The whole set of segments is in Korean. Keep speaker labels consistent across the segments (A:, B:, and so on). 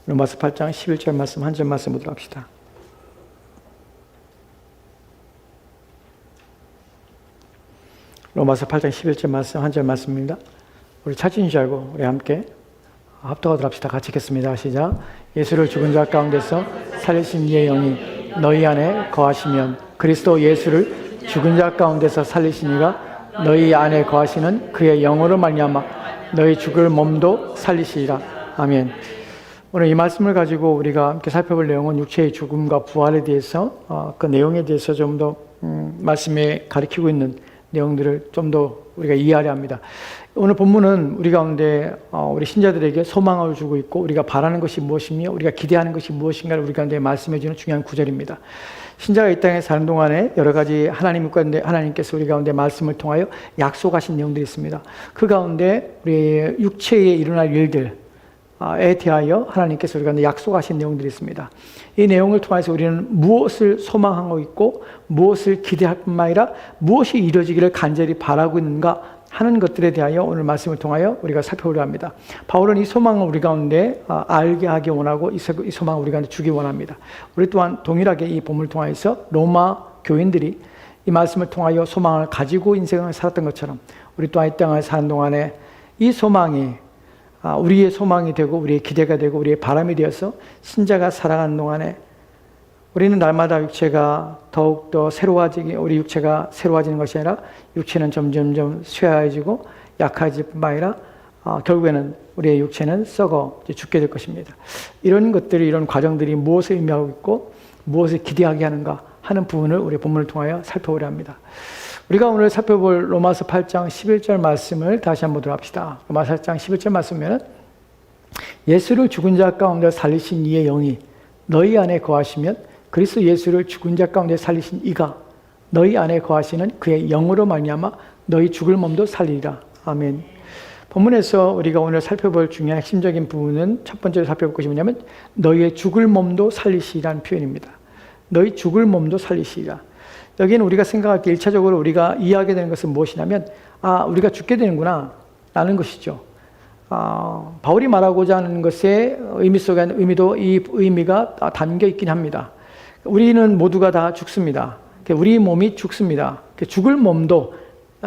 A: 로마서 8장 11절 말씀 한 절 말씀 보도록 합시다. 로마서 8장 11절 말씀 한 절 말씀입니다. 우리 찾으신 줄 알고 우리 함께 합독하도록 합시다. 같이 읽겠습니다. 시작. 예수를 죽은 자 가운데서 살리신 이의 영이 너희 안에 거하시면 그리스도 예수를 죽은 자 가운데서 살리신 이가 너희 안에 거하시는 그의 영으로 말미암아 너희 죽을 몸도 살리시리라. 아멘. 오늘 이 말씀을 가지고 우리가 함께 살펴볼 내용은 육체의 죽음과 부활에 대해서 그 내용에 대해서 좀 더 말씀에 가리키고 있는 내용들을 좀 더 우리가 이해하려 합니다. 오늘 본문은 우리 가운데 우리 신자들에게 소망을 주고 있고 우리가 바라는 것이 무엇이며 우리가 기대하는 것이 무엇인가를 우리 가운데 말씀해 주는 중요한 구절입니다. 신자가 이 땅에 사는 동안에 여러 가지 하나님께서 우리 가운데 말씀을 통하여 약속하신 내용들이 있습니다. 그 가운데 우리 육체에 일어날 일들에 대하여 하나님께서 우리 가운데 약속하신 내용들이 있습니다. 이 내용을 통해서 우리는 무엇을 소망하고 있고 무엇을 기대할 뿐만 아니라 무엇이 이루어지기를 간절히 바라고 있는가 하는 것들에 대하여 오늘 말씀을 통하여 우리가 살펴보려 합니다. 바울은 이 소망을 우리 가운데 알게 하기 원하고 이 소망을 우리 가운데 주기 원합니다. 우리 또한 동일하게 이 본문을 통해서 로마 교인들이 이 말씀을 통하여 소망을 가지고 인생을 살았던 것처럼 우리 또한 이 땅을 사는 동안에 이 소망이 우리의 소망이 되고 우리의 기대가 되고 우리의 바람이 되어서 신자가 살아가는 동안에 우리는 날마다 육체가 더욱더 우리 육체가 새로워지는 것이 아니라 육체는 점점점 쇠하여지고 약해질 뿐만 아니라 결국에는 우리의 육체는 썩어 죽게 될 것입니다. 이런 것들이 이런 과정들이 무엇을 의미하고 있고 무엇을 기대하게 하는가 하는 부분을 우리 본문을 통하여 살펴보려 합니다. 우리가 오늘 살펴볼 로마서 8장 11절 말씀을 다시 한번 들어봅시다. 로마서 8장 11절 말씀이면 예수를 죽은 자 가운데 살리신 이의 영이 너희 안에 거하시면 그리스도 예수를 죽은 자 가운데 살리신 이가 너희 안에 거하시는 그의 영으로 말미암아 너희 죽을 몸도 살리리라. 아멘. 본문에서 우리가 오늘 살펴볼 중요한 핵심적인 부분은 첫 번째로 살펴볼 것이 뭐냐면 너희의 죽을 몸도 살리시리라는 표현입니다. 너희 죽을 몸도 살리시리라. 여기는 우리가 생각할 때 1차적으로 우리가 이해하게 되는 것은 무엇이냐면 우리가 죽게 되는구나 라는 것이죠. 바울이 말하고자 하는 것의 의미 속에 의미도 이 의미가 담겨 있긴 합니다. 우리는 모두가 다 죽습니다. 우리 몸이 죽습니다. 죽을 몸도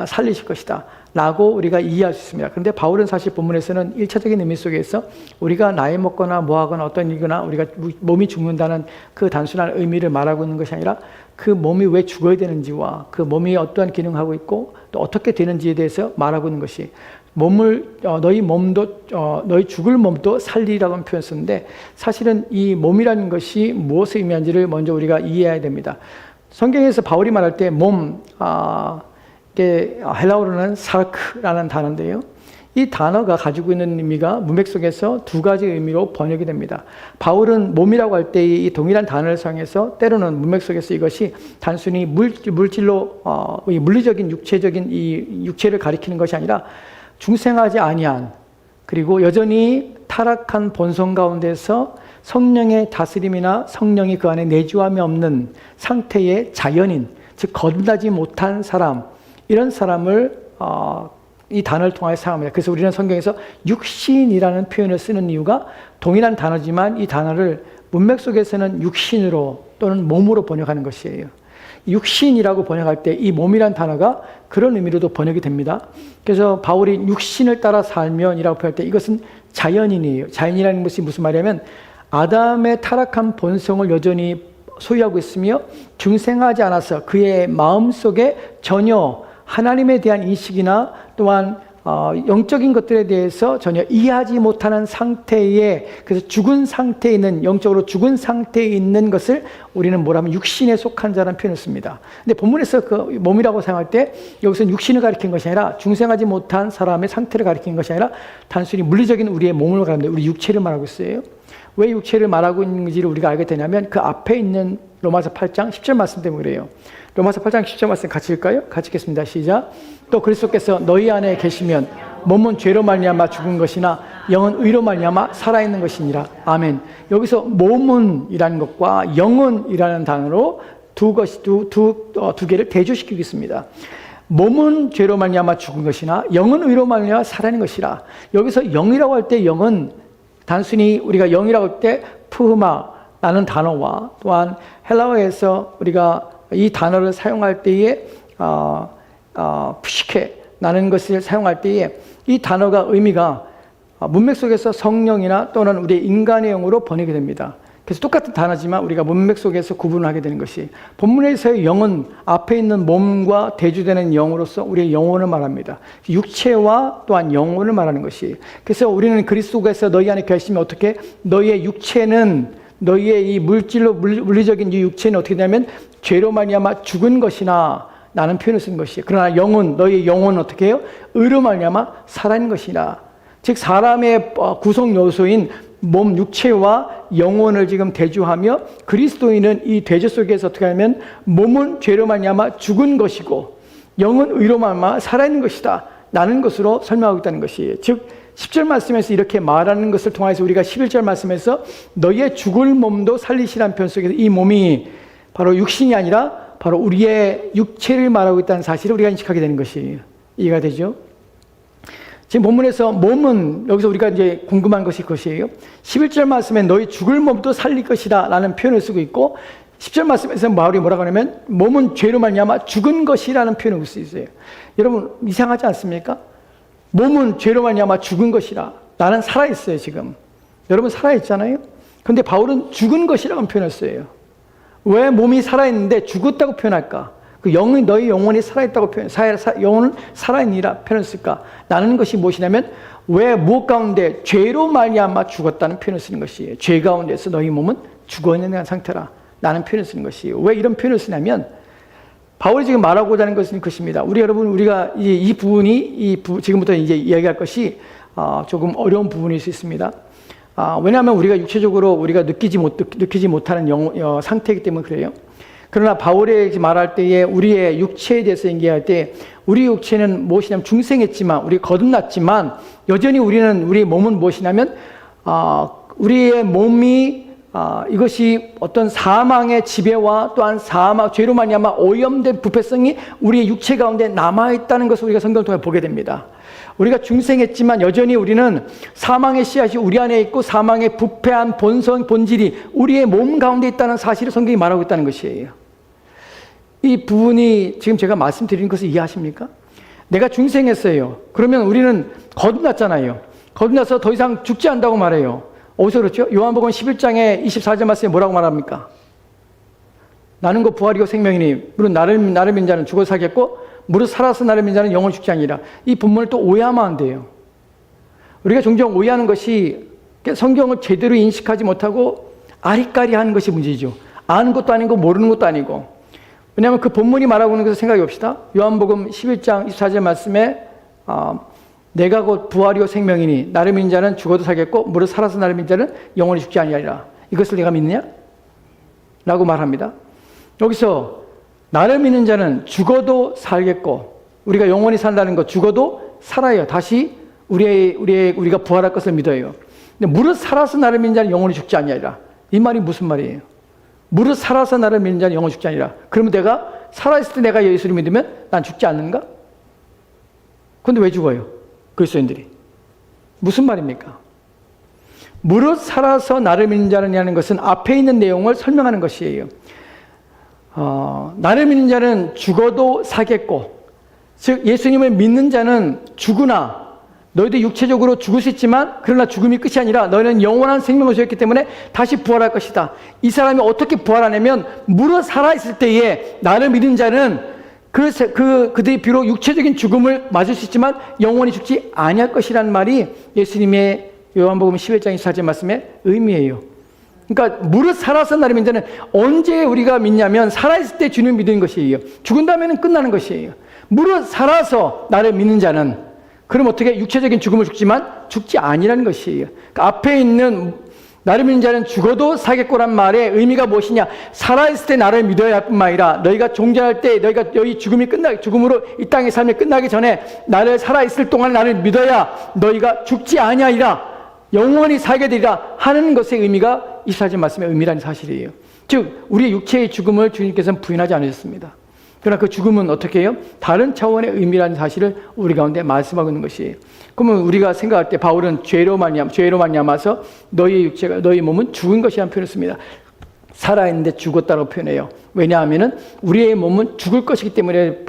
A: 살리실 것이다 라고 우리가 이해할 수 있습니다. 그런데 바울은 사실 본문에서는 1차적인 의미 속에서 우리가 나이 먹거나 뭐하거나 어떤 일이거나 우리가 몸이 죽는다는 그 단순한 의미를 말하고 있는 것이 아니라 그 몸이 왜 죽어야 되는지와 그 몸이 어떠한 기능을 하고 있고 또 어떻게 되는지에 대해서 말하고 있는 것이 너희 죽을 몸도 살리라고 하는 표현을 썼는데 사실은 이 몸이라는 것이 무엇을 의미하는지를 먼저 우리가 이해해야 됩니다. 성경에서 바울이 말할 때 몸, 이게 헬라어로는 사르크라는 단어인데요. 이 단어가 가지고 있는 의미가 문맥 속에서 두 가지 의미로 번역이 됩니다. 바울은 몸이라고 할 때 이 동일한 단어를 사용해서 때로는 문맥 속에서 이것이 단순히 물질로 물리적인 육체적인 이 육체를 가리키는 것이 아니라 중생하지 아니한 그리고 여전히 타락한 본성 가운데서 성령의 다스림이나 성령이 그 안에 내주함이 없는 상태의 자연인, 즉 거듭나지 못한 사람, 이런 사람을 이 단어를 통하여 사용합니다. 그래서 우리는 성경에서 육신이라는 표현을 쓰는 이유가 동일한 단어지만 이 단어를 문맥 속에서는 육신으로 또는 몸으로 번역하는 것이에요. 육신이라고 번역할 때 이 몸이란 단어가 그런 의미로도 번역이 됩니다. 그래서 바울이 육신을 따라 살면이라고 표현할 때 이것은 자연인이에요. 자연이라는 것이 무슨 말이냐면 아담의 타락한 본성을 여전히 소유하고 있으며 중생하지 않아서 그의 마음속에 전혀 하나님에 대한 인식이나 또한 영적인 것들에 대해서 전혀 이해하지 못하는 상태에, 그래서 죽은 상태에 있는, 영적으로 죽은 상태에 있는 것을 우리는 뭐라면 육신에 속한 자라는 표현을 씁니다. 근데 본문에서 그 몸이라고 생각할 때 여기서는 육신을 가리킨 것이 아니라 중생하지 못한 사람의 상태를 가리킨 것이 아니라 단순히 물리적인 우리의 몸을 말하는데 우리 육체를 말하고 있어요. 왜 육체를 말하고 있는지를 우리가 알게 되냐면 그 앞에 있는 로마서 8장 10절 말씀 때문에 그래요. 로마서 8장 10절 말씀 같이 읽을까요? 같이 읽겠습니다. 시작. 또 그리스도께서 너희 안에 계시면 몸은 죄로 말미암아 죽은 것이나 영은 의로 말미암아 살아있는 것이니라. 아멘. 여기서 몸은이라는 것과 영은이라는 단어로 두 개를 대조시키고 있습니다. 몸은 죄로 말미암아 죽은 것이나 영은 의로 말미암아 살아있는 것이라. 여기서 영이라고 할 때 영은 단순히 우리가 영이라고 할 때 푸흐마라는 단어와 또한 헬라어에서 우리가 이 단어를 사용할 때에 푸시케라는 것을 사용할 때에 이 단어가 의미가 문맥 속에서 성령이나 또는 우리의 인간의 영으로 번역이 됩니다. 그래서 똑같은 단어지만 우리가 문맥 속에서 구분하게 되는 것이, 본문에서의 영은 앞에 있는 몸과 대조되는 영으로서 우리의 영혼을 말합니다. 육체와 또한 영혼을 말하는 것이. 그래서 우리는 그리스도께서 너희 안에 계시면 어떻게, 너희의 육체는, 너희의 이 물리적인 이 육체는 어떻게 되냐면 죄로 말미암아 죽은 것이나 라는 표현을 쓴 것이에요. 그러나 영은, 너희의 영혼은 어떻게 해요? 의로 말미암아 살아있는 것이라. 즉 사람의 구성 요소인 몸, 육체와 영혼을 지금 대조하며, 그리스도인은 이 대조 속에서 어떻게 하면 몸은 죄로 말미암아 죽은 것이고 영은 의로 말미암아 살아있는 것이다 라는 것으로 설명하고 있다는 것이에요. 즉 10절 말씀에서 이렇게 말하는 것을 통해서 우리가 11절 말씀에서 너희의 죽을 몸도 살리시라는 표현 속에서 이 몸이 바로 육신이 아니라 바로 우리의 육체를 말하고 있다는 사실을 우리가 인식하게 되는 것이에요. 이해가 되죠? 지금 본문에서 몸은, 여기서 우리가 이제 궁금한 것이 그것이에요. 11절 말씀에 너희 죽을 몸도 살릴 것이다 라는 표현을 쓰고 있고, 10절 말씀에서 바울이 뭐라고 하냐면 몸은 죄로 말미암아 죽은 것이라는 표현을 쓸 수 있어요. 여러분 이상하지 않습니까? 몸은 죄로 말미암아 죽은 것이라. 나는 살아있어요 지금. 여러분 살아있잖아요. 그런데 바울은 죽은 것이라고 표현했어요. 왜 몸이 살아있는데 죽었다고 표현할까? 그 영이, 너희 영혼이 살아있다고 영혼은 살아있니라 표현했을까? 라는 것이 무엇이냐면, 왜 무엇 가운데 죄로 말미암아 죽었다는 표현을 쓰는 것이에요. 죄 가운데서 너희 몸은 죽어있는 상태라 라는 표현을 쓰는 것이에요. 왜 이런 표현을 쓰냐면, 바울이 지금 말하고자 하는 것은 그것입니다. 우리가 이 부분이 지금부터 이제 이야기할 것이 조금 어려운 부분일 수 있습니다. 왜냐하면 우리가 육체적으로 우리가 느끼지 못하는 상태이기 때문에 그래요. 그러나 바울이 말할 때에 우리의 육체에 대해서 얘기할 때, 우리 육체는 무엇이냐면 중생했지만, 우리 거듭났지만 여전히 우리의 몸은 무엇이냐면 우리의 몸이 이것이 어떤 사망의 지배와 또한 죄로 말미암아 오염된 부패성이 우리의 육체 가운데 남아있다는 것을 우리가 성경을 통해 보게 됩니다. 우리가 중생했지만 여전히 우리는 사망의 씨앗이 우리 안에 있고 사망의 부패한 본질이 우리의 몸 가운데 있다는 사실을 성경이 말하고 있다는 것이에요. 이 부분이 지금 제가 말씀드리는 것을 이해하십니까? 내가 중생했어요. 그러면 우리는 거듭났잖아요. 거듭나서 더 이상 죽지 않는다고 말해요. 어디서 그렇죠? 요한복음 11장에 24절 말씀에 뭐라고 말합니까? 나는 곧 부활이고 생명이니 무릇 나를 믿는 자는 죽어 살겠고 무릇 살아서 나를 믿는 자는 영원히 죽지 아니라. 이 본문을 또 오해하면 안 돼요. 우리가 종종 오해하는 것이 성경을 제대로 인식하지 못하고 아리까리하는 것이 문제죠. 아는 것도 아니고 모르는 것도 아니고. 왜냐하면 그 본문이 말하고 있는 것을 생각해 봅시다. 요한복음 11장 24절 말씀에 내가 곧 부활이요 생명이니 나를 믿는 자는 죽어도 살겠고 무릇 살아서 나를 믿는 자는 영원히 죽지 아니하리라. 이것을 내가 믿느냐? 라고 말합니다. 여기서 나를 믿는 자는 죽어도 살겠고, 우리가 영원히 산다는 것, 죽어도 살아요. 다시 우리가 부활할 것을 믿어요. 근데 무릇 살아서 나를 믿는 자는 영원히 죽지 아니하리라. 이 말이 무슨 말이에요? 무릇 살아서 나를 믿는 자는 영원히 죽지 아니하리라. 그러면 내가 살아있을 때 내가 예수를 믿으면 난 죽지 않는가? 그런데 왜 죽어요? 그리스도인들이. 무슨 말입니까? 무릇 살아서 나를 믿는 자라는 것은 앞에 있는 내용을 설명하는 것이에요. 나를 믿는 자는 죽어도 사겠고, 즉 예수님을 믿는 자는 죽으나, 너희도 육체적으로 죽을 수 있지만 그러나 죽음이 끝이 아니라 너희는 영원한 생명을 주었기 때문에 다시 부활할 것이다. 이 사람이 어떻게 부활하냐면 무릇 살아있을 때에 나를 믿는 자는 그들이 비록 육체적인 죽음을 맞을 수 있지만 영원히 죽지 아니할 것이라는 말이 예수님의 요한복음 11장 24절 말씀의 의미예요. 그러니까 무릇 살아서 나를 믿는 자는 언제 우리가 믿냐면 살아있을 때 주님을 믿는 것이에요. 죽은 다음에는 끝나는 것이에요. 무릇 살아서 나를 믿는 자는, 그럼 어떻게 육체적인 죽음을 죽지만 죽지 아니라는 것이에요. 그러니까 앞에 있는 나를 믿는 자는 죽어도 살겠고란 말의 의미가 무엇이냐? 살아있을 때 나를 믿어야 할 뿐만 아니라 너희가 존재할 때 너희 죽음으로 이 땅의 삶이 끝나기 전에 나를 살아있을 동안 나를 믿어야 너희가 죽지 아니하리라, 영원히 살게 되리라 하는 것의 의미가 24절 말씀의 의미라는 사실이에요. 즉 우리의 육체의 죽음을 주님께서는 부인하지 않으셨습니다. 그러나 그 죽음은 어떻게 해요? 다른 차원의 의미라는 사실을 우리 가운데 말씀하고 있는 것이에요. 그러면 우리가 생각할 때 바울은 죄로 말미암아서 너희 육체가, 너희 몸은 죽은 것이라는 표현을 씁니다. 살아있는데 죽었다고 표현해요. 왜냐하면은 우리의 몸은 죽을 것이기 때문에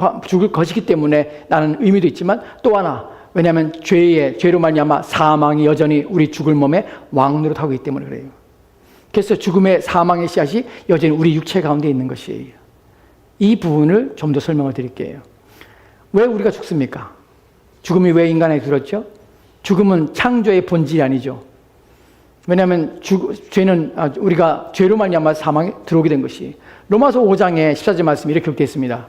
A: 라는 의미도 있지만, 또 하나, 왜냐하면 죄로 말미암아 사망이 여전히 우리 죽을 몸에 왕노릇하고 있기 때문에 그래요. 그래서 죽음의 사망의 씨앗이 여전히 우리 육체 가운데 있는 것이에요. 이 부분을 좀 더 설명을 드릴게요. 왜 우리가 죽습니까? 죽음이 왜 인간에게 들었죠? 죽음은 창조의 본질이 아니죠. 왜냐하면 죄는 우리가 죄로 말미암아 사망에 들어오게 된 것이, 로마서 5장에 14절 말씀이 이렇게 기록되어 있습니다.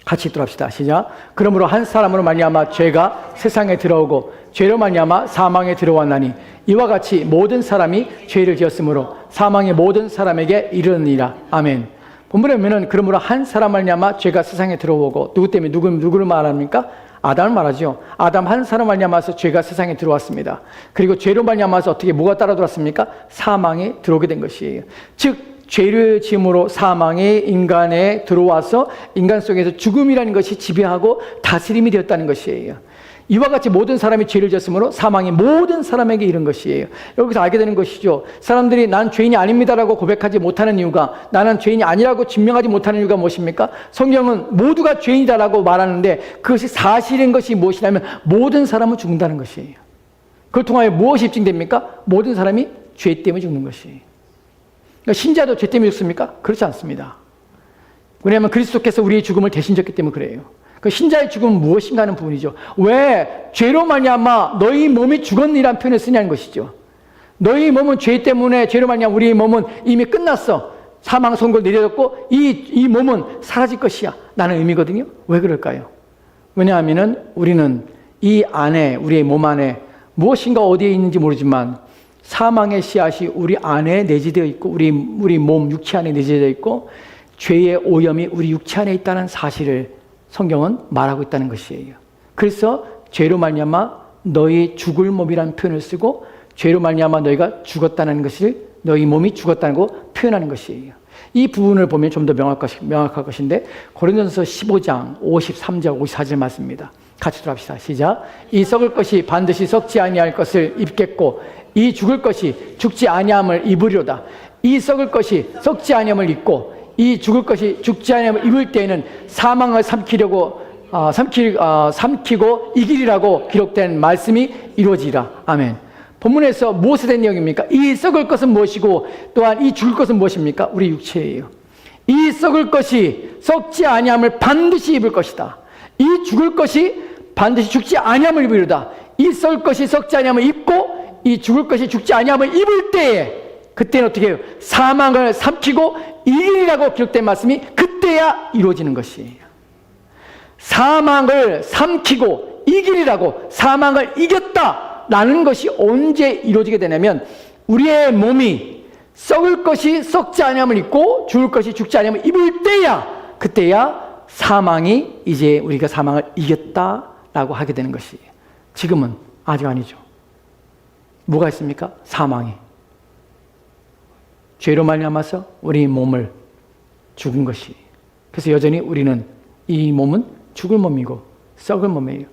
A: 같이 읽도록 합시다. 시작. 그러므로 한 사람으로 말미암아 죄가 세상에 들어오고 죄로 말미암아 사망에 들어왔나니 이와 같이 모든 사람이 죄를 지었으므로 사망이 모든 사람에게 이르느니라. 아멘. 본문에 보면은 그러므로 한 사람 말미암아 죄가 세상에 들어오고, 누구 때문에 누구를 말합니까? 아담을 말하죠. 아담 한 사람 말미암아서 죄가 세상에 들어왔습니다. 그리고 죄로 말미암아서 어떻게 뭐가 따라 들어왔습니까? 사망에 들어오게 된 것이에요. 즉 죄를 지음으로 사망이 인간에 들어와서 인간 속에서 죽음이라는 것이 지배하고 다스림이 되었다는 것이에요. 이와 같이 모든 사람이 죄를 지었으므로 사망이 모든 사람에게 이른 것이에요. 여기서 알게 되는 것이죠. 사람들이 난 죄인이 아닙니다라고 고백하지 못하는 이유가, 나는 죄인이 아니라고 증명하지 못하는 이유가 무엇입니까? 성경은 모두가 죄인이다라고 말하는데 그것이 사실인 것이 무엇이냐면 모든 사람은 죽는다는 것이에요. 그걸 통하여 무엇이 입증됩니까? 모든 사람이 죄 때문에 죽는 것이에요. 그러니까 신자도 죄 때문에 죽습니까? 그렇지 않습니다. 왜냐하면 그리스도께서 우리의 죽음을 대신 졌기 때문에 그래요. 그 신자의 죽음은 무엇인가 하는 부분이죠. 왜 죄로 말미암아 너희 몸이 죽었니라는 표현을 쓰냐는 것이죠. 너희 몸은 죄 때문에, 죄로 말미암아 우리의 몸은 이미 끝났어. 사망 선고를 내려졌고 이 몸은 사라질 것이야 라는 의미거든요. 왜 그럴까요? 왜냐하면 우리는 이 안에, 우리의 몸 안에 무엇인가 어디에 있는지 모르지만 사망의 씨앗이 우리 안에 내재되어 있고, 우리 몸 육체 안에 내재되어 있고, 죄의 오염이 우리 육체 안에 있다는 사실을 성경은 말하고 있다는 것이에요. 그래서 죄로 말미암아 너희 죽을 몸이라는 표현을 쓰고, 죄로 말미암아 너희가 죽었다는 것을, 너희 몸이 죽었다는 거 표현하는 것이에요. 이 부분을 보면 좀 더 명확할 것인데, 고린도전서 15장 53절 54절 말씀입니다. 같이 들어갑시다. 시작. 이 썩을 것이 반드시 썩지 아니할 것을 입겠고 이 죽을 것이 죽지 아니함을 입으리로다. 이 썩을 것이 썩지 아니함을 입고 이 죽을 것이 죽지 아니함을 입을 때에는 사망을 삼키고 이기리라고 기록된 말씀이 이루어지라. 아멘. 본문에서 무엇에 대한 내용입니까? 이 썩을 것은 무엇이고 또한 이 죽을 것은 무엇입니까? 우리 육체예요. 이 썩을 것이 썩지 아니함을 반드시 입을 것이다. 이 죽을 것이 반드시 죽지 아니함을 입으리로다. 이 썩을 것이 썩지 아니함을 입고 이 죽을 것이 죽지 아니함을 입을 때에, 그때는 어떻게 해요? 사망을 삼키고 이기리라고 기록된 말씀이 그때야 이루어지는 것이에요. 사망을 삼키고 이기리라고, 사망을 이겼다라는 것이 언제 이루어지게 되냐면 우리의 몸이 썩을 것이 썩지 아니함을 입고 죽을 것이 죽지 아니함을 입을 때야, 그때야 사망이 이제 우리가 사망을 이겼다라고 하게 되는 것이에요. 지금은 아직 아니죠. 뭐가 있습니까? 사망이. 죄로 말미암아서 우리 몸을 죽은 것이. 그래서 여전히 우리는 이 몸은 죽을 몸이고 썩을 몸이에요.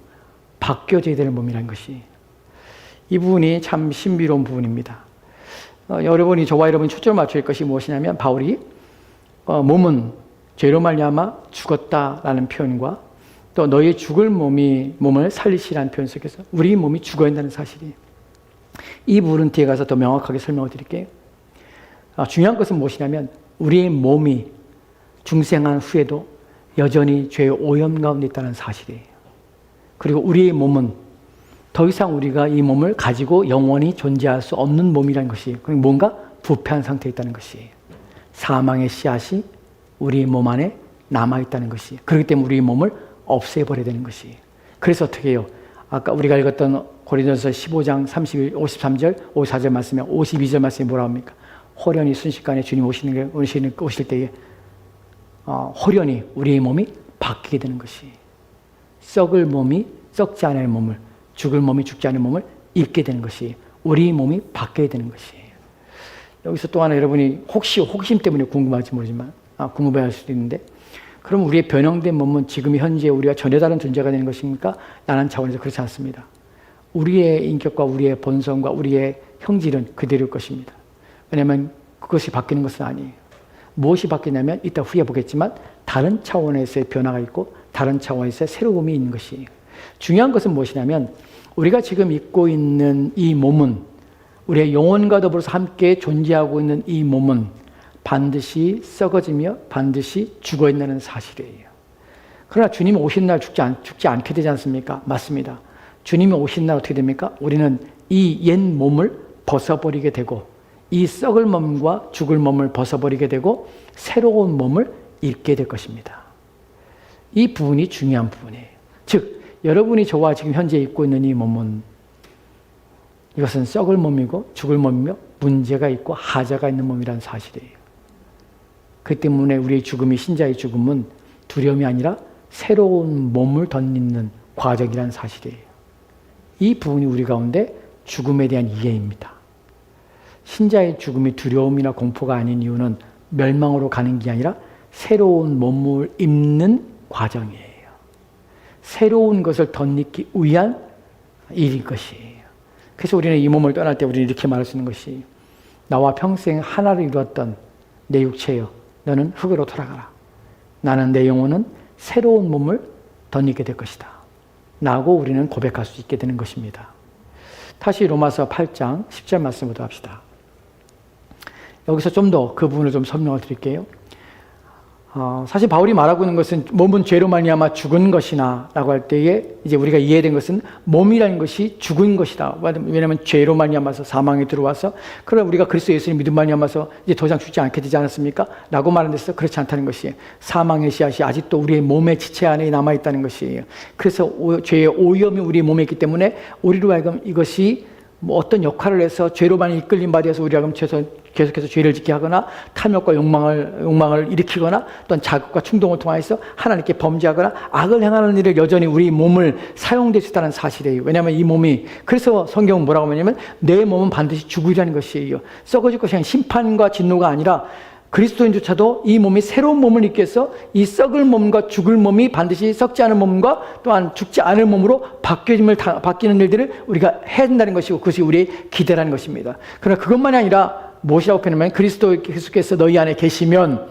A: 바뀌어져야 될 몸이라는 것이. 이 부분이 참 신비로운 부분입니다. 여러분이, 저와 여러분이 초점을 맞출 것이 무엇이냐면 바울이 몸은 죄로 말미암아 죽었다라는 표현과 또 너희 죽을 몸을 살리시라는 표현 속에서 우리 몸이 죽어야 한다는 사실이에요. 이 부분은 뒤에 가서 더 명확하게 설명을 드릴게요. 중요한 것은 무엇이냐면 우리의 몸이 중생한 후에도 여전히 죄의 오염 가운데 있다는 사실이에요. 그리고 우리의 몸은 더 이상 우리가 이 몸을 가지고 영원히 존재할 수 없는 몸이라는 것이에요. 뭔가 부패한 상태에 있다는 것이에요. 사망의 씨앗이 우리 몸 안에 남아있다는 것이에요. 그렇기 때문에 우리의 몸을 없애버려야 되는 것이에요. 그래서 어떻게 해요? 아까 우리가 읽었던 고린도전서 15장 53절, 54절 말씀에 52절 말씀이 뭐라 합니까? 호련히 순식간에 주님 오실 때에 호련히 우리의 몸이 바뀌게 되는 것이에요. 썩을 몸이 썩지 않을 몸을, 죽을 몸이 죽지 않을 몸을 입게 되는 것이에요. 우리 몸이 바뀌어야 되는 것이에요. 여기서 또 하나 여러분이 혹시 호기심 때문에 궁금할지 모르지만 궁금해할 수도 있는데 그럼 우리의 변형된 몸은 지금 현재 우리가 전혀 다른 존재가 되는 것입니까? 나는 차원에서 그렇지 않습니다. 우리의 인격과 우리의 본성과 우리의 형질은 그대로일 것입니다. 왜냐하면 그것이 바뀌는 것은 아니에요. 무엇이 바뀌냐면 이따 후에 보겠지만 다른 차원에서의 변화가 있고 다른 차원에서의 새로움이 있는 것이에요. 중요한 것은 무엇이냐면 우리가 지금 입고 있는 이 몸은 우리의 영혼과 더불어서 함께 존재하고 있는 이 몸은 반드시 썩어지며 반드시 죽어있다는 사실이에요. 그러나 주님이 오신 날 죽지 않게 되지 않습니까? 맞습니다. 주님이 오신 날 어떻게 됩니까? 우리는 이 옛 몸을 벗어버리게 되고 이 썩을 몸과 죽을 몸을 벗어버리게 되고 새로운 몸을 입게 될 것입니다. 이 부분이 중요한 부분이에요. 즉 여러분이 저와 지금 현재 입고 있는 이 몸은 이것은 썩을 몸이고 죽을 몸이며 문제가 있고 하자가 있는 몸이라는 사실이에요. 그 때문에 우리의 죽음이 신자의 죽음은 두려움이 아니라 새로운 몸을 덧입는 과정이라는 사실이에요. 이 부분이 우리 가운데 죽음에 대한 이해입니다. 신자의 죽음이 두려움이나 공포가 아닌 이유는 멸망으로 가는 게 아니라 새로운 몸을 입는 과정이에요. 새로운 것을 덧입기 위한 일인 것이에요. 그래서 우리는 이 몸을 떠날 때 우리는 이렇게 말할 수 있는 것이 나와 평생 하나를 이루었던 내 육체여 너는 흙으로 돌아가라. 나는 내 영혼은 새로운 몸을 덧입게 될 것이다. 라고 우리는 고백할 수 있게 되는 것입니다. 다시 로마서 8장 10절 말씀부터 합시다. 여기서 좀 더 그 부분을 좀 설명을 드릴게요. 사실 바울이 말하고 있는 것은 몸은 죄로 말미암아 죽은 것이나 라고 할 때에 이제 우리가 이해된 것은 몸이라는 것이 죽은 것이다. 왜냐하면 죄로 말미암아서 사망에 들어와서 그럼 우리가 그리스도 예수님 믿음 말미암아서 이제 더 이상 죽지 않게 되지 않았습니까? 라고 말하는 데서 그렇지 않다는 것이에요. 사망의 씨앗이 아직도 우리의 몸의 지체 안에 남아있다는 것이에요. 그래서 죄의 오염이 우리 몸에 있기 때문에 우리로 하여금 이것이 어떤 역할을 해서 죄로만 이끌림 받아서 우리가 계속해서 죄를 짓게 하거나 탐욕과 욕망을 일으키거나 또한 자극과 충동을 통해서 하나님께 범죄하거나 악을 행하는 일을 여전히 우리 몸을 사용될 수 있다는 사실이에요. 왜냐하면 이 몸이 그래서 성경은 뭐라고 하냐면 내 몸은 반드시 죽으리라는 것이에요. 썩어질 것이 아니라 심판과 진노가 아니라 그리스도인조차도 이 몸이 새로운 몸을 입게 해서 이 썩을 몸과 죽을 몸이 반드시 썩지 않은 몸과 또한 죽지 않을 몸으로 바뀌는 일들을 우리가 해야 된다는 것이고 그것이 우리의 기대라는 것입니다. 그러나 그것만이 아니라 무엇이라고 표현하면 그리스도 계속해서 너희 안에 계시면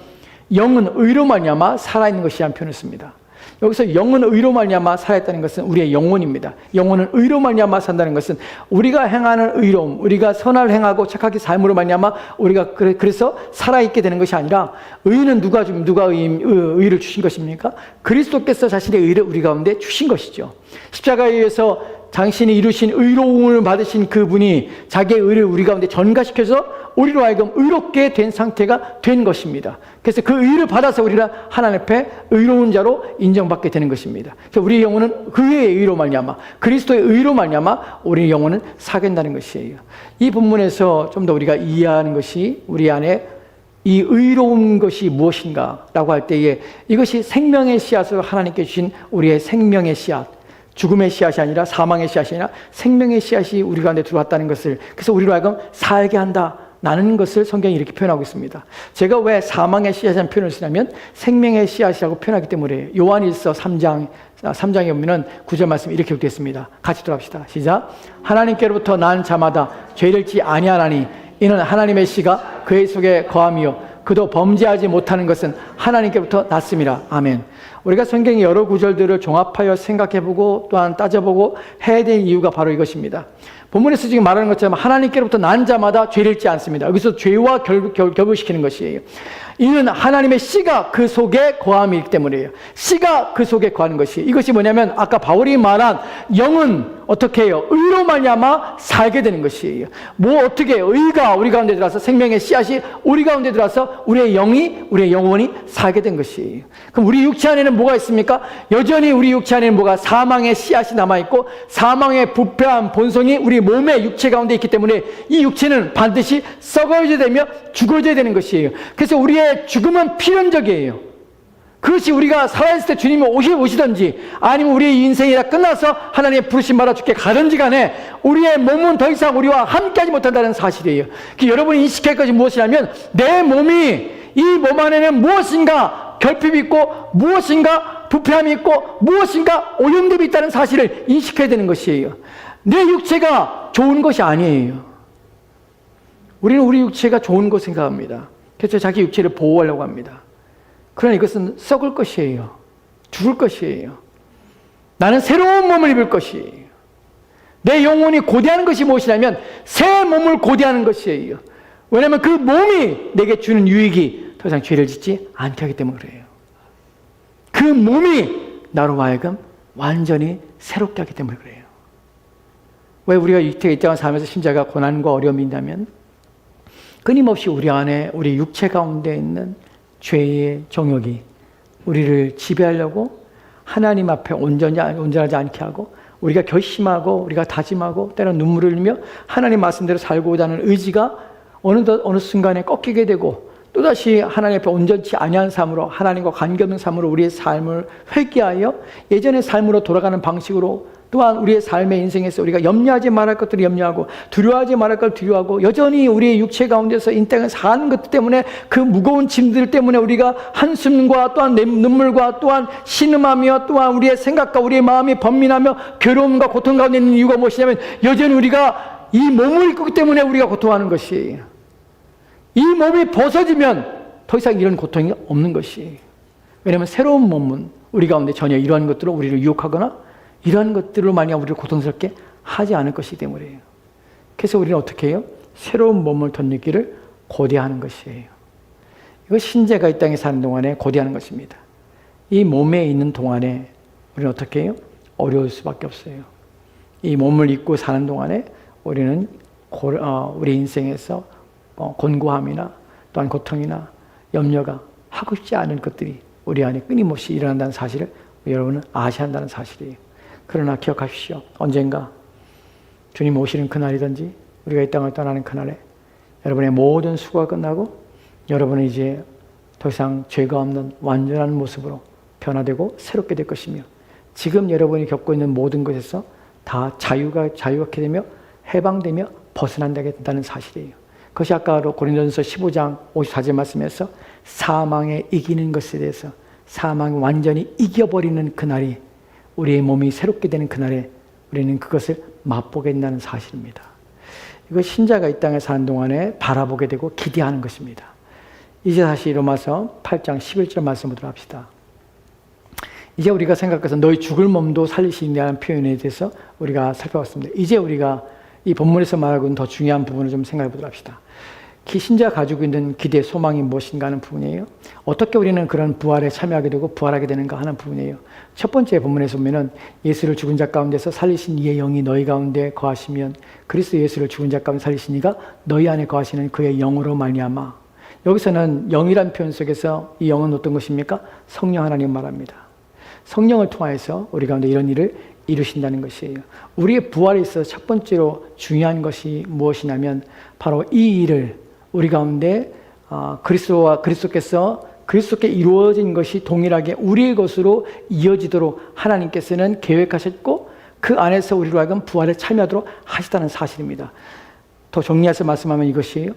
A: 영은 의로 말미암아 살아있는 것이라는 표현을 씁니다. 여기서 영은 의로 말미암아 살아있다는 것은 우리의 영혼입니다. 영혼은 의로 말미암아 산다는 것은 우리가 행하는 의로움, 우리가 선을 행하고 착하게 삶으로 말미암아 우리가 그래서 살아있게 되는 것이 아니라 의는 누가 의를 주신 것입니까? 그리스도께서 자신의 의를 우리 가운데 주신 것이죠. 십자가에 의해서 당신이 이루신 의로움을 받으신 그분이 자기의 의를 우리 가운데 전가시켜서 우리로 하여금 의롭게 된 상태가 된 것입니다. 그래서 그 의를 받아서 우리가 하나님 앞에 의로운 자로 인정받게 되는 것입니다. 그래서 우리 영혼은 그의 의로 말미암아 그리스도의 의로 말미암아 우리 영혼은 사겠다는 것이에요. 이 본문에서 좀 더 우리가 이해하는 것이 우리 안에 이 의로운 것이 무엇인가라고 할 때에 이것이 생명의 씨앗으로 하나님께 주신 우리의 생명의 씨앗, 죽음의 씨앗이 아니라 사망의 씨앗이 아니라 생명의 씨앗이 우리 가운데 들어왔다는 것을 그래서 우리로 하여금 살게 한다라는 것을 성경이 이렇게 표현하고 있습니다. 제가 왜 사망의 씨앗이라는 표현을 쓰냐면 생명의 씨앗이라고 표현하기 때문에 요한일서 3장에 보면 9절 말씀이 이렇게 되어 있습니다. 같이 들어갑시다. 시작. 하나님께로부터 난 자마다 죄를 짓지 아니하나니 이는 하나님의 씨가 그의 속에 거함이요 그도 범죄하지 못하는 것은 하나님께로부터 났음이라. 아멘. 우리가 성경의 여러 구절들을 종합하여 생각해보고 또한 따져보고 해야 될 이유가 바로 이것입니다. 본문에서 지금 말하는 것처럼 하나님께로부터 난 자마다 죄를 짓지 않습니다. 여기서 죄와 결부시키는 것이에요. 이는 하나님의 씨가 그 속에 거함이기 때문이에요. 씨가 그 속에 거하는 것이에요. 이것이 뭐냐면 아까 바울이 말한 영은 어떻게 해요? 의로 말미암아 살게 되는 것이에요. 뭐 어떻게 해요? 의가 우리 가운데 들어와서 생명의 씨앗이 우리 가운데 들어와서 우리의 영혼이 살게 된 것이에요. 그럼 우리 육체 안에는 뭐가 있습니까? 여전히 우리 육체 안에는 뭐가 사망의 씨앗이 남아있고 사망의 부패한 본성이 우리 몸의 육체 가운데 있기 때문에 이 육체는 반드시 썩어져야 되며 죽어져야 되는 것이에요. 그래서 우리의 죽음은 필연적이에요. 그것이 우리가 살아있을 때 주님이 오시든지 아니면 우리의 인생이 다 끝나서 하나님의 부르심 받아 죽게 가든지 간에 우리의 몸은 더 이상 우리와 함께하지 못한다는 사실이에요. 여러분이 인식할 것이 무엇이냐면 내 몸이 이 몸 안에는 무엇인가 결핍이 있고 무엇인가 부패함이 있고 무엇인가 오염됨이 있다는 사실을 인식해야 되는 것이에요. 내 육체가 좋은 것이 아니에요. 우리는 우리 육체가 좋은 것 생각합니다. 그래서 자기 육체를 보호하려고 합니다. 그러나 이것은 썩을 것이에요. 죽을 것이에요. 나는 새로운 몸을 입을 것이에요. 내 영혼이 고대하는 것이 무엇이냐면 새 몸을 고대하는 것이에요. 왜냐하면 그 몸이 내게 주는 유익이 더 이상 죄를 짓지 않게 하기 때문에 그래요. 그 몸이 나로 하여금 완전히 새롭게 하기 때문에 그래요. 왜 우리가 이 땅을 살면서 심자가 고난과 어려움이 있다면 끊임없이 우리 안에 우리 육체 가운데 있는 죄의 정욕이 우리를 지배하려고 하나님 앞에 온전하지 않게 하고 우리가 결심하고 우리가 다짐하고 때로는 눈물을 흘리며 하나님 말씀대로 살고자 하는 의지가 어느 순간에 꺾이게 되고 또다시 하나님 앞에 온전치 아니한 삶으로 하나님과 관계없는 삶으로 우리의 삶을 회개하여 예전의 삶으로 돌아가는 방식으로 또한 우리의 삶의 인생에서 우리가 염려하지 말할 것들을 염려하고 두려워하지 말할 것을 두려워하고 여전히 우리의 육체 가운데서 인생을 사는 것 때문에 그 무거운 짐들 때문에 우리가 한숨과 또한 눈물과 또한 신음하며 또한 우리의 생각과 우리의 마음이 번민하며 괴로움과 고통 가운데 있는 이유가 무엇이냐면 여전히 우리가 이 몸을 입기 때문에 우리가 고통하는 것이에요. 이 몸이 벗어지면 더 이상 이런 고통이 없는 것이에요. 왜냐하면 새로운 몸은 우리 가운데 전혀 이러한 것들로 우리를 유혹하거나 이러한 것들로 만약 우리를 고통스럽게 하지 않을 것이기 때문이에요. 그래서 우리는 어떻게 해요? 새로운 몸을 덧입기를 고대하는 것이에요. 이거 신자가 이 땅에 사는 동안에 고대하는 것입니다. 이 몸에 있는 동안에 우리는 어떻게 해요? 어려울 수밖에 없어요. 이 몸을 입고 사는 동안에 우리는 우리 인생에서 곤고함이나 또한 고통이나 염려가 하고 싶지 않은 것들이 우리 안에 끊임없이 일어난다는 사실을 여러분은 아셔야 한다는 사실이에요. 그러나 기억하십시오. 언젠가 주님 오시는 그날이든지 우리가 이 땅을 떠나는 그날에 여러분의 모든 수고가 끝나고 여러분은 이제 더 이상 죄가 없는 완전한 모습으로 변화되고 새롭게 될 것이며 지금 여러분이 겪고 있는 모든 것에서 다 자유롭게 되며 해방되며 벗어난다게 된다는 사실이에요. 그것이 아까 고린도전서 15장 54절 말씀에서 사망에 이기는 것에 대해서 사망을 완전히 이겨버리는 그날이 우리의 몸이 새롭게 되는 그날에 우리는 그것을 맛보게 된다는 사실입니다. 이거 신자가 이 땅에 사는 동안에 바라보게 되고 기대하는 것입니다. 이제 다시 로마서 8장 11절 말씀 보도록 합시다. 이제 우리가 생각해서 너희 죽을 몸도 살리시냐는 표현에 대해서 우리가 살펴봤습니다. 이제 우리가 이 본문에서 말하고 있는 더 중요한 부분을 좀 생각해 보도록 합시다. 신자가 가지고 있는 기대, 소망이 무엇인가 하는 부분이에요. 어떻게 우리는 그런 부활에 참여하게 되고 부활하게 되는가 하는 부분이에요. 첫 번째 본문에서 보면은 예수를 죽은 자 가운데서 살리신 이의 영이 너희 가운데 거하시면 그리스도 예수를 죽은 자 가운데 살리신 이가 너희 안에 거하시는 그의 영으로 말미암아. 여기서는 영이란 표현 속에서 이 영은 어떤 것입니까? 성령 하나님 말합니다. 성령을 통하여서 우리 가운데 이런 일을 이루신다는 것이에요. 우리의 부활에 있어서 첫 번째로 중요한 것이 무엇이냐면 바로 이 일을 우리 가운데 그리스도께 이루어진 것이 동일하게 우리의 것으로 이어지도록 하나님께서는 계획하셨고 그 안에서 우리로 하여금 부활에 참여하도록 하시다는 사실입니다. 더 정리해서 말씀하면 이것이에요.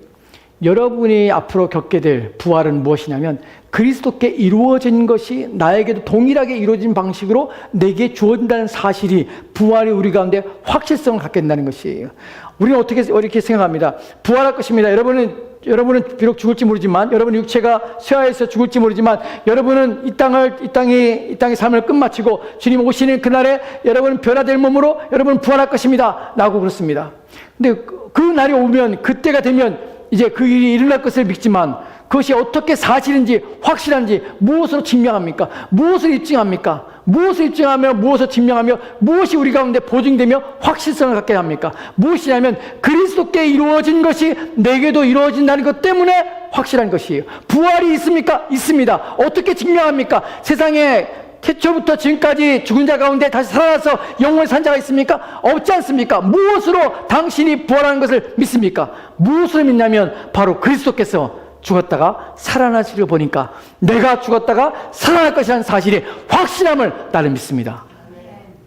A: 여러분이 앞으로 겪게 될 부활은 무엇이냐면 그리스도께 이루어진 것이 나에게도 동일하게 이루어진 방식으로 내게 주어진다는 사실이 부활이 우리 가운데 확실성을 갖게 된다는 것이에요. 우리는 이렇게 생각합니다. 부활할 것입니다. 여러분은 비록 죽을지 모르지만 여러분 육체가 쇠하여서 죽을지 모르지만 여러분은 이 땅의 삶을 끝마치고 주님 오시는 그날에 여러분은 변화될 몸으로 여러분은 부활할 것입니다. 라고 그렇습니다. 근데 그 날이 오면 그때가 되면 이제 그 일이 일어날 것을 믿지만 그것이 어떻게 사실인지 확실한지 무엇으로 증명합니까? 무엇을 입증합니까? 무엇을 입증하며 무엇을 증명하며 무엇이 우리 가운데 보증되며 확실성을 갖게 합니까? 무엇이냐면 그리스도께 이루어진 것이 내게도 이루어진다는 것 때문에 확실한 것이에요. 부활이 있습니까? 있습니다. 어떻게 증명합니까? 세상에 태초부터 지금까지 죽은 자 가운데 다시 살아나서 영원히 산 자가 있습니까? 없지 않습니까? 무엇으로 당신이 부활하는 것을 믿습니까? 무엇으로 믿냐면 바로 그리스도께서 죽었다가 살아나시를 보니까 내가 죽었다가 살아날 것이라는 사실이 확실함을 나는 믿습니다.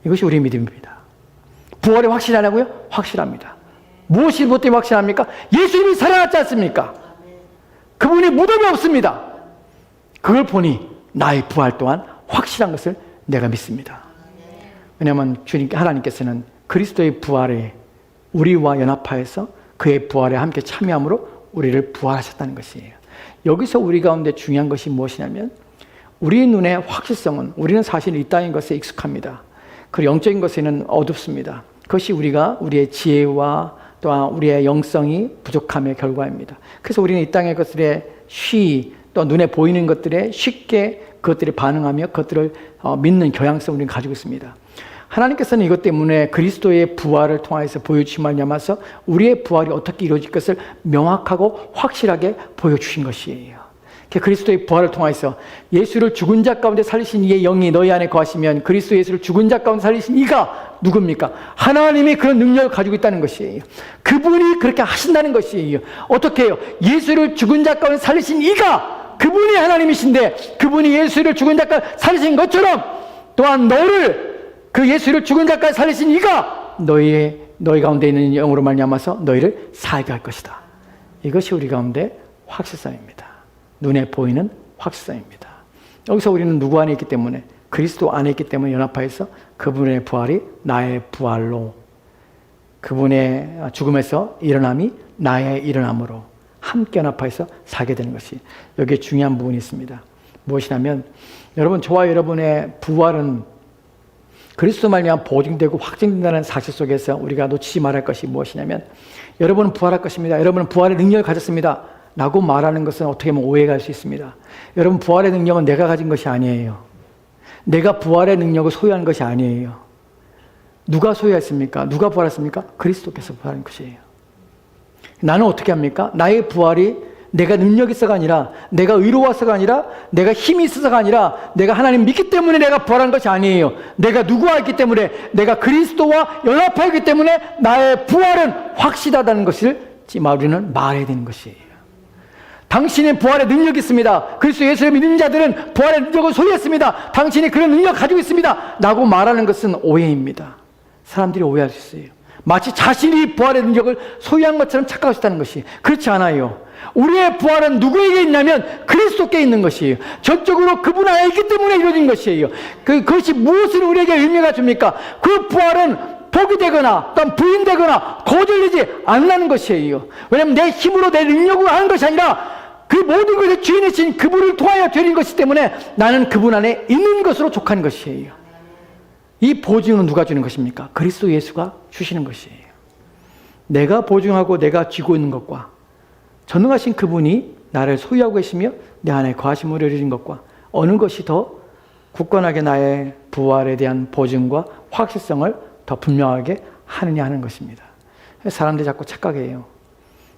A: 이것이 우리의 믿음입니다. 부활이 확실하냐고요? 확실합니다. 무엇이 뭐 때문에 확실합니까? 예수님이 살아났지 않습니까? 그분이 무덤이 없습니다. 그걸 보니 나의 부활 또한 확실한 것을 내가 믿습니다. 왜냐하면 하나님께서는 그리스도의 부활에 우리와 연합하여서 그의 부활에 함께 참여함으로 우리를 부활하셨다는 것이에요. 여기서 우리 가운데 중요한 것이 무엇이냐면 우리 눈의 확실성은 우리는 사실 이 땅인 것에 익숙합니다. 그리고 영적인 것에는 어둡습니다. 그것이 우리의 지혜와 또한 우리의 영성이 부족함의 결과입니다. 그래서 우리는 이 땅의 것들에 또 눈에 보이는 것들에 쉽게 그것들에 반응하며 그것들을 믿는 경향성을 우리는 가지고 있습니다. 하나님께서는 이것 때문에 그리스도의 부활을 통해서 보여주신 말미암아서 우리의 부활이 어떻게 이루어질 것을 명확하고 확실하게 보여주신 것이에요. 그리스도의 부활을 통해서 예수를 죽은 자 가운데 살리신 이의 영이 너희 안에 거하시면 그리스도 예수를 죽은 자 가운데 살리신 이가 누굽니까? 하나님이 그런 능력을 가지고 있다는 것이에요. 그분이 그렇게 하신다는 것이에요. 어떻게 해요? 예수를 죽은 자 가운데 살리신 이가 그분이 하나님이신데 그분이 예수를 죽은 자 가운데 살리신 것처럼 또한 그 예수를 죽은 자 가운데 살리신 이가 너희 가운데 있는 영으로 말미암아서 너희를 살게 할 것이다. 이것이 우리 가운데 확실성입니다. 눈에 보이는 확실성입니다. 여기서 우리는 누구 안에 있기 때문에 그리스도 안에 있기 때문에 연합하여서 그분의 부활이 나의 부활로 그분의 죽음에서 일어남이 나의 일어남으로 함께 연합하여서 살게 되는 것이 여기에 중요한 부분이 있습니다. 무엇이냐면 여러분 저와 여러분의 부활은 그리스도 말미암아 보증되고 확증된다는 사실 속에서 우리가 놓치지 말할 것이 무엇이냐면 여러분은 부활할 것입니다. 여러분은 부활의 능력을 가졌습니다. 라고 말하는 것은 어떻게 보면 오해가 할 수 있습니다. 여러분 부활의 능력은 내가 가진 것이 아니에요. 내가 부활의 능력을 소유한 것이 아니에요. 누가 소유했습니까? 누가 부활했습니까? 그리스도께서 부활한 것이에요. 나는 어떻게 합니까? 나의 부활이 내가 능력이 있어가 아니라 내가 의로워서가 아니라 내가 힘이 있어서가 아니라 내가 하나님 믿기 때문에 내가 부활한 것이 아니에요. 내가 누구와 있기 때문에 내가 그리스도와 연합하기 때문에 나의 부활은 확실하다는 것을 우리는 말해야 되는 것이에요. 당신의 부활의 능력이 있습니다. 그리스도 예수를 믿는 자들은 부활의 능력을 소유했습니다. 당신이 그런 능력을 가지고 있습니다. 라고 말하는 것은 오해입니다. 사람들이 오해할 수 있어요. 마치 자신이 부활의 능력을 소유한 것처럼 착각할 수 있다는 것이 그렇지 않아요. 우리의 부활은 누구에게 있냐면 그리스도께 있는 것이에요. 전적으로 그분 안에 있기 때문에 이루어진 것이에요. 그것이 무엇을 우리에게 의미가 줍니까? 그 부활은 복이 되거나 또는 부인되거나 거절되지 않는 것이에요. 왜냐하면 내 힘으로 내 능력으로 하는 것이 아니라 그 모든 것의 주인이신 그분을 통하여 되는 것이기 때문에 나는 그분 안에 있는 것으로 족한 것이에요. 이 보증은 누가 주는 것입니까? 그리스도 예수가 주시는 것이에요. 내가 보증하고 내가 쥐고 있는 것과 전능하신 그분이 나를 소유하고 계시며 내 안에 거하심을 이루어진 것과 어느 것이 더 굳건하게 나의 부활에 대한 보증과 확실성을 더 분명하게 하느냐 하는 것입니다. 사람들이 자꾸 착각해요.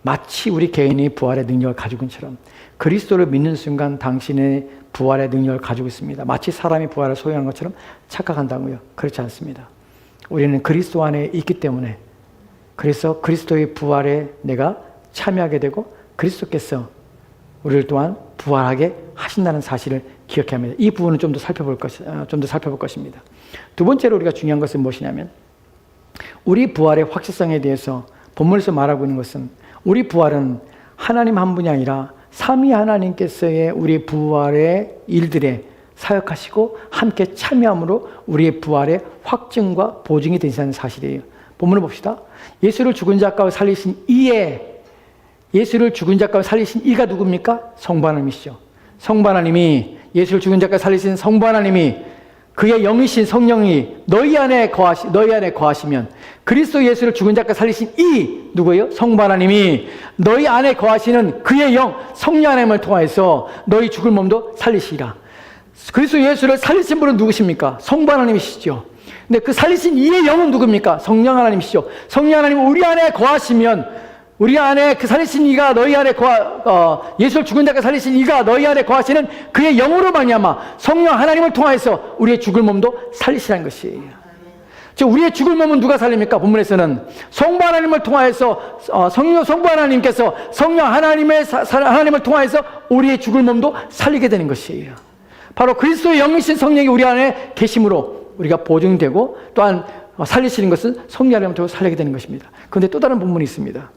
A: 마치 우리 개인이 부활의 능력을 가지고 있는 것처럼 그리스도를 믿는 순간 당신의 부활의 능력을 가지고 있습니다. 마치 사람이 부활을 소유한 것처럼 착각한다고요. 그렇지 않습니다. 우리는 그리스도 안에 있기 때문에 그래서 그리스도의 부활에 내가 참여하게 되고 그리스도께서 우리를 또한 부활하게 하신다는 사실을 기억해야 합니다. 이 부분은 좀 더 살펴볼 것입니다. 두 번째로 우리가 중요한 것은 무엇이냐면 우리 부활의 확실성에 대해서 본문에서 말하고 있는 것은 우리 부활은 하나님 한 분이 아니라 삼위 하나님께서의 우리 부활의 일들에 사역하시고 함께 참여함으로 우리의 부활의 확증과 보증이 되시는 사실이에요. 본문을 봅시다. 예수를 죽은 자 가운데 살리신 예수를 죽은 자 가운데 살리신 이가 누굽니까? 성부 하나님이시죠. 성부 하나님이 예수를 죽은 자 가운데 살리신 성부 하나님이 그의 영이신 성령이 너희 안에 거하시면 그리스도 예수를 죽은 자 가운데 살리신 이 누구예요? 성부 하나님이 너희 안에 거하시는 그의 영 성령 하나님을 통해서 너희 죽을 몸도 살리시리라. 그리스도 예수를 살리신 분은 누구십니까? 성부 하나님이시죠. 근데 그 살리신 이의 영은 누굽니까? 성령 하나님이시죠. 성령 하나님 우리 안에 거하시면 우리 안에 그 살리신 이가 너희 안에 예수를 죽은 자가 살리신 이가 너희 안에 거하시는 그의 영으로 말미암아 성령 하나님을 통해서 우리의 죽을 몸도 살리시라는 것이에요. 즉 우리의 죽을 몸은 누가 살립니까? 본문에서는 성부 하나님을 통해서 성부 하나님께서 성령 하나님을 통해서 우리의 죽을 몸도 살리게 되는 것이에요. 바로 그리스도의 영이신 성령이 우리 안에 계심으로 우리가 보증되고 또한 살리시는 것은 성령 하나님을 통해서 살리게 되는 것입니다. 그런데 또 다른 본문이 있습니다.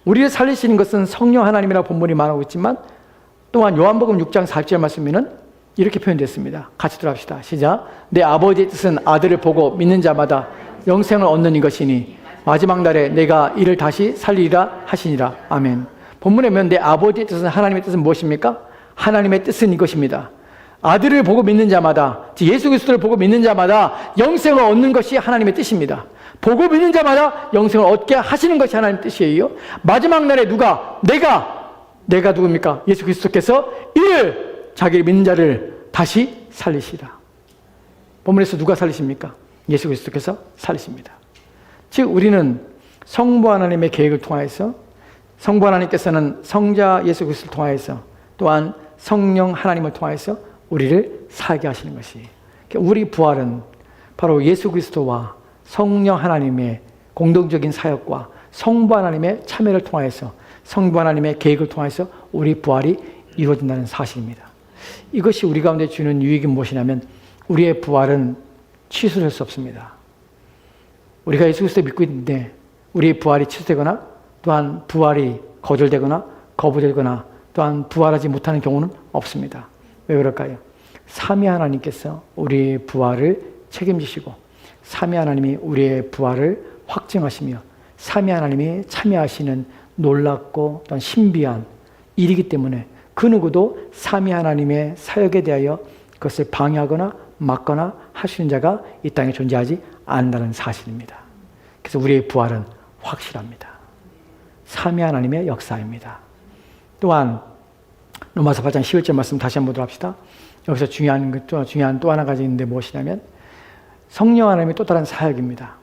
A: 우리를 살리시는 것은 성령 하나님이라고 본문이 말하고 있지만 또한 요한복음 6장 4절 말씀에는 이렇게 표현됐습니다. 같이 들어갑시다. 시작. 내 아버지의 뜻은 아들을 보고 믿는 자마다 영생을 얻는 이것이니 마지막 날에 내가 이를 다시 살리리라 하시니라. 아멘. 본문에 보면 내 아버지의 뜻은, 하나님의 뜻은 무엇입니까? 하나님의 뜻은 이것입니다. 아들을 보고 믿는 자마다, 예수 그리스도를 보고 믿는 자마다 영생을 얻는 것이 하나님의 뜻입니다. 보고 믿는 자마다 영생을 얻게 하시는 것이 하나님의 뜻이에요. 마지막 날에 누가? 내가 누굽니까? 예수 그리스도께서 이를, 자기를 믿는 자를 다시 살리시라. 본문에서 누가 살리십니까? 예수 그리스도께서 살리십니다. 즉 우리는 성부 하나님의 계획을 통하여서, 성부 하나님께서는 성자 예수 그리스도를 통하여서, 또한 성령 하나님을 통하여서 우리를 살게 하시는 것이, 우리 부활은 바로 예수 그리스도와 성령 하나님의 공동적인 사역과 성부 하나님의 참여를 통하여서, 성부 하나님의 계획을 통해서 우리 부활이 이루어진다는 사실입니다. 이것이 우리 가운데 주는 유익이 무엇이냐면, 우리의 부활은 취소될 수 없습니다. 우리가 예수 그리스도를 믿고 있는데 우리의 부활이 취소되거나, 또한 부활이 거절되거나 거부되거나, 또한 부활하지 못하는 경우는 없습니다. 왜 그럴까요? 삼위 하나님께서 우리의 부활을 책임지시고, 삼위 하나님이 우리의 부활을 확증하시며, 삼위 하나님이 참여하시는 놀랍고 또한 신비한 일이기 때문에 그 누구도 삼위 하나님의 사역에 대하여 그것을 방해하거나 막거나 하시는 자가 이 땅에 존재하지 않는다는 사실입니다. 그래서 우리의 부활은 확실합니다. 삼위 하나님의 역사입니다. 또한 로마서 8장 11절 말씀 다시 한번 보도록 합시다. 여기서 중요한 또 하나 가지고 있는데 무엇이냐면, 성령 하나님의 또 다른 사역입니다.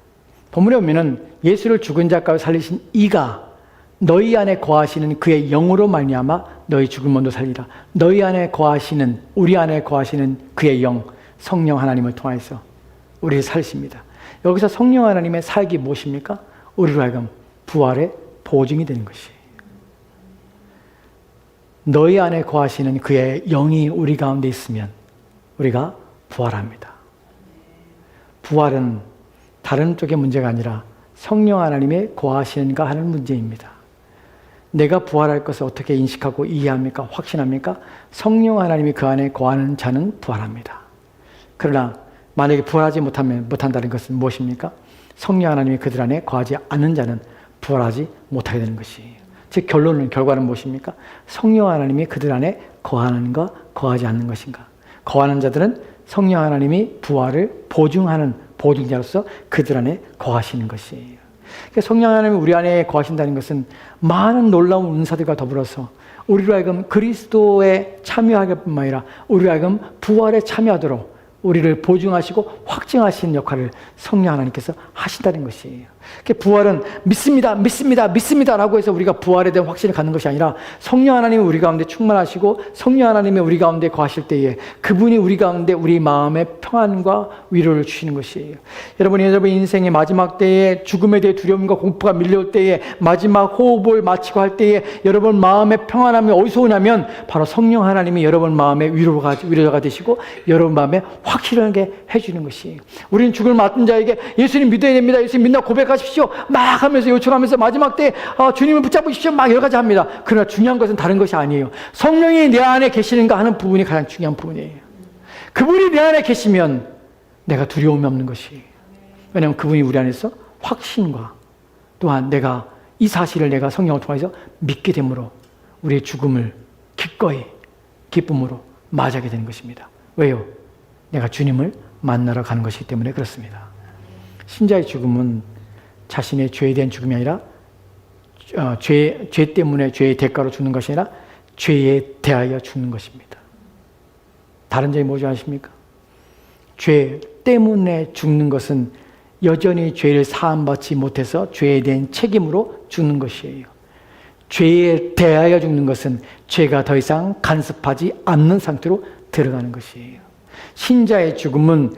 A: 본문에 보면은 예수를 죽은 자 가운데 살리신 이가 너희 안에 거하시는 그의 영으로 말미암아 너희 죽은 몸도 살리라. 너희 안에 거하시는, 우리 안에 거하시는 그의 영, 성령 하나님을 통해서 우리를 살리십니다. 여기서 성령 하나님의 사역이 무엇입니까? 우리로 하여금 부활의 보증이 되는 것이에요. 너희 안에 거하시는 그의 영이 우리 가운데 있으면 우리가 부활합니다. 부활은 다른 쪽의 문제가 아니라 성령 하나님의 거하시는가 하는 문제입니다. 내가 부활할 것을 어떻게 인식하고 이해합니까? 확신합니까? 성령 하나님이 그 안에 거하는 자는 부활합니다. 그러나 만약에 부활하지 못한다는 것은 무엇입니까? 성령 하나님이 그들 안에 거하지 않는 자는 부활하지 못하게 되는 것이에요. 즉 결과는 무엇입니까? 성령 하나님이 그들 안에 거하는가 거하지 않는 것인가. 거하는 자들은 성령 하나님이 부활을 보증하는 보증자로서 그들 안에 거하시는 것이에요. 성령 하나님이 우리 안에 거하신다는 것은 많은 놀라운 은사들과 더불어서 우리로 하여금 그리스도에 참여하게 뿐만 아니라 우리로 하여금 부활에 참여하도록 우리를 보증하시고 확증하시는 역할을 성령 하나님께서 하신다는 것이에요. 부활은 믿습니다라고 해서 우리가 부활에 대한 확신을 갖는 것이 아니라, 성령 하나님이 우리 가운데 충만하시고 성령 하나님이 우리 가운데 거하실 때에 그분이 우리 가운데 우리 마음의 평안과 위로를 주시는 것이에요. 여러분 인생의 마지막 때에 죽음에 대해 두려움과 공포가 밀려올 때에, 마지막 호흡을 마치고 할 때에 여러분 마음의 평안함이 어디서 오냐면 바로 성령 하나님이 여러분 마음의 위로가 되시고 여러분 마음에 확실하게 해주는 것이에요. 우리는 죽을 맞은 자에게 예수님 믿어야 됩니다, 예수님 믿나 고백하십시오 막 하면서 요청하면서 마지막 때 주님을 붙잡으십시오 막 여러 가지 합니다. 그러나 중요한 것은 다른 것이 아니에요. 성령이 내 안에 계시는가 하는 부분이 가장 중요한 부분이에요. 그분이 내 안에 계시면 내가 두려움이 없는 것이에요. 왜냐하면 그분이 우리 안에서 확신과 또한 내가 이 사실을 내가 성령을 통해서 믿게 되므로 우리의 죽음을 기꺼이 기쁨으로 맞이하게 되는 것입니다. 왜요? 내가 주님을 만나러 가는 것이기 때문에 그렇습니다. 신자의 죽음은 자신의 죄에 대한 죽음이 아니라 죄 때문에 죄의 대가로 죽는 것이 아니라 죄에 대하여 죽는 것입니다. 다른 점이 뭐지 아십니까? 죄 때문에 죽는 것은 여전히 죄를 사함받지 못해서 죄에 대한 책임으로 죽는 것이에요. 죄에 대하여 죽는 것은 죄가 더 이상 간섭하지 않는 상태로 들어가는 것이에요. 신자의 죽음은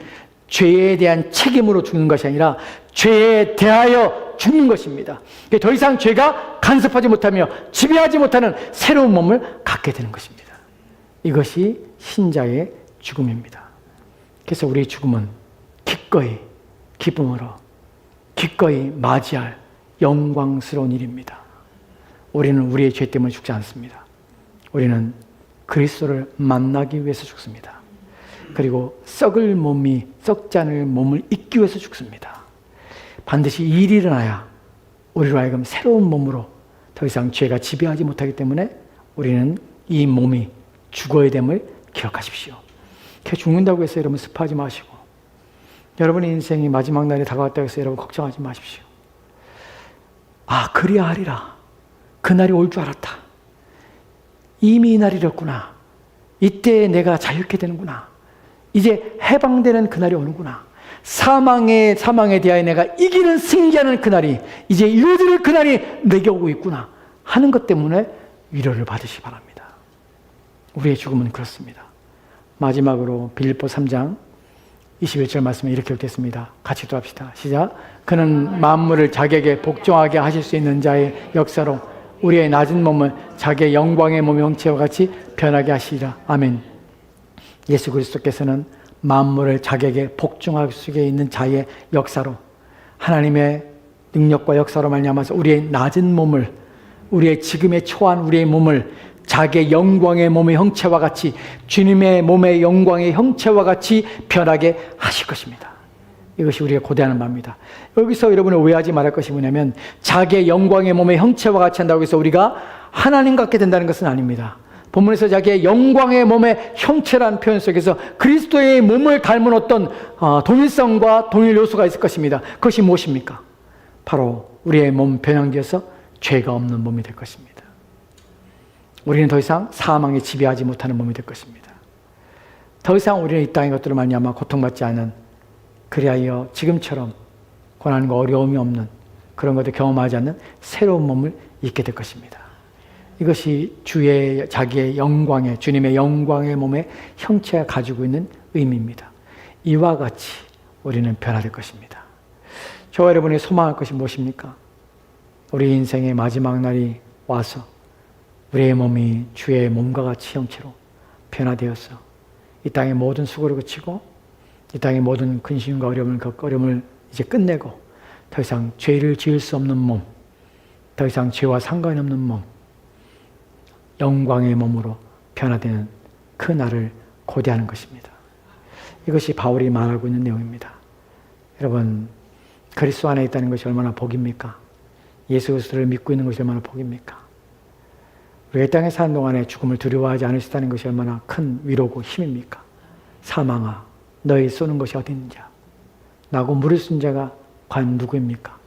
A: 죄에 대한 책임으로 죽는 것이 아니라 죄에 대하여 죽는 것입니다. 더 이상 죄가 간섭하지 못하며 지배하지 못하는 새로운 몸을 갖게 되는 것입니다. 이것이 신자의 죽음입니다. 그래서 우리의 죽음은 기꺼이 기쁨으로 기꺼이 맞이할 영광스러운 일입니다. 우리는 우리의 죄 때문에 죽지 않습니다. 우리는 그리스도를 만나기 위해서 죽습니다. 그리고 썩지 않을 몸을 잊기 위해서 죽습니다. 반드시 이 일이 일어나야 우리로 하여금 새로운 몸으로 더 이상 죄가 지배하지 못하기 때문에 우리는 이 몸이 죽어야 됨을 기억하십시오. 죽는다고 해서 여러분 습하지 마시고, 여러분의 인생이 마지막 날이 다가왔다고 해서 여러분 걱정하지 마십시오. 그리야 하리라. 그 날이 올 줄 알았다. 이미 이 날이었구나. 이때 내가 자유케 되는구나. 이제 해방되는 그날이 오는구나. 사망에 대하여 내가 이기는 승리하는 그날이 이제 이루어질 그날이 내게 오고 있구나 하는 것 때문에 위로를 받으시기 바랍니다. 우리의 죽음은 그렇습니다. 마지막으로 빌립보 3장 21절 말씀에 이렇게 기록됐습니다. 같이 또합시다. 시작. 그는 만물을 자기에게 복종하게 하실 수 있는 자의 역사로 우리의 낮은 몸을 자기의 영광의 몸의 형체와 같이 변하게 하시리라. 아멘. 예수 그리스도께서는 만물을 자기에게 복종할 수 있는 자의 역사로, 하나님의 능력과 역사로 말미암아서 우리의 낮은 몸을, 우리의 지금의 초한 우리의 몸을 자기의 영광의 몸의 형체와 같이, 주님의 몸의 영광의 형체와 같이 변하게 하실 것입니다. 이것이 우리가 고대하는 바입니다. 여기서 여러분이 오해하지 말할 것이 뭐냐면, 자기의 영광의 몸의 형체와 같이 한다고 해서 우리가 하나님 같게 된다는 것은 아닙니다. 본문에서 자기의 영광의 몸의 형체라는 표현 속에서 그리스도의 몸을 닮은 어떤 동일성과 동일 요소가 있을 것입니다. 그것이 무엇입니까? 바로 우리의 몸 변형되어서 죄가 없는 몸이 될 것입니다. 우리는 더 이상 사망에 지배하지 못하는 몸이 될 것입니다. 더 이상 우리는 이 땅의 것들을 말미암아 고통받지 않은, 그리하여 지금처럼 고난과 어려움이 없는 그런 것들 경험하지 않는 새로운 몸을 입게 될 것입니다. 이것이 자기의 영광의, 주님의 영광의 몸의 형체가 가지고 있는 의미입니다. 이와 같이 우리는 변화될 것입니다. 저와 여러분이 소망할 것이 무엇입니까? 우리 인생의 마지막 날이 와서 우리의 몸이 주의 몸과 같이 형체로 변화되어서 이 땅의 모든 수고를 그치고 이 땅의 모든 근심과 어려움을 이제 끝내고 더 이상 죄를 지을 수 없는 몸, 더 이상 죄와 상관이 없는 몸, 영광의 몸으로 변화되는 그 날을 고대하는 것입니다. 이것이 바울이 말하고 있는 내용입니다. 여러분, 그리스도 안에 있다는 것이 얼마나 복입니까? 예수 그리스도를 믿고 있는 것이 얼마나 복입니까? 우리가 이 땅에 사는 동안에 죽음을 두려워하지 않으시다는 것이 얼마나 큰 위로고 힘입니까? 사망아, 너희 쏘는 것이 어디 있느냐? 라고 물을 쓴 자가 과연 누구입니까?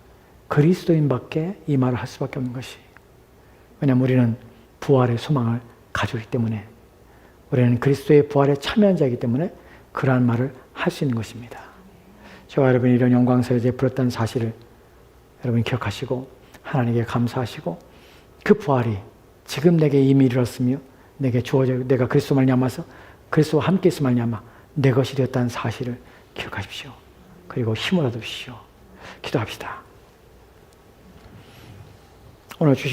A: 그리스도인 밖에 이 말을 할 수밖에 없는 것이. 왜냐하면 우리는 부활의 소망을 가지고 있기 때문에, 우리는 그리스도의 부활에 참여한 자이기 때문에 그러한 말을 할 수 있는 것입니다. 저와 여러분이 이런 영광스러운 자리에 불었다는 사실을 여러분이 기억하시고 하나님께 감사하시고, 그 부활이 지금 내게 이미 이르렀으며 내게 주어져, 내가 그리스도 말미암아서 그리스도와 함께 있음 말미암아 내 것이 되었다는 사실을 기억하십시오. 그리고 힘을 얻으십시오. 기도합시다. 오늘 주신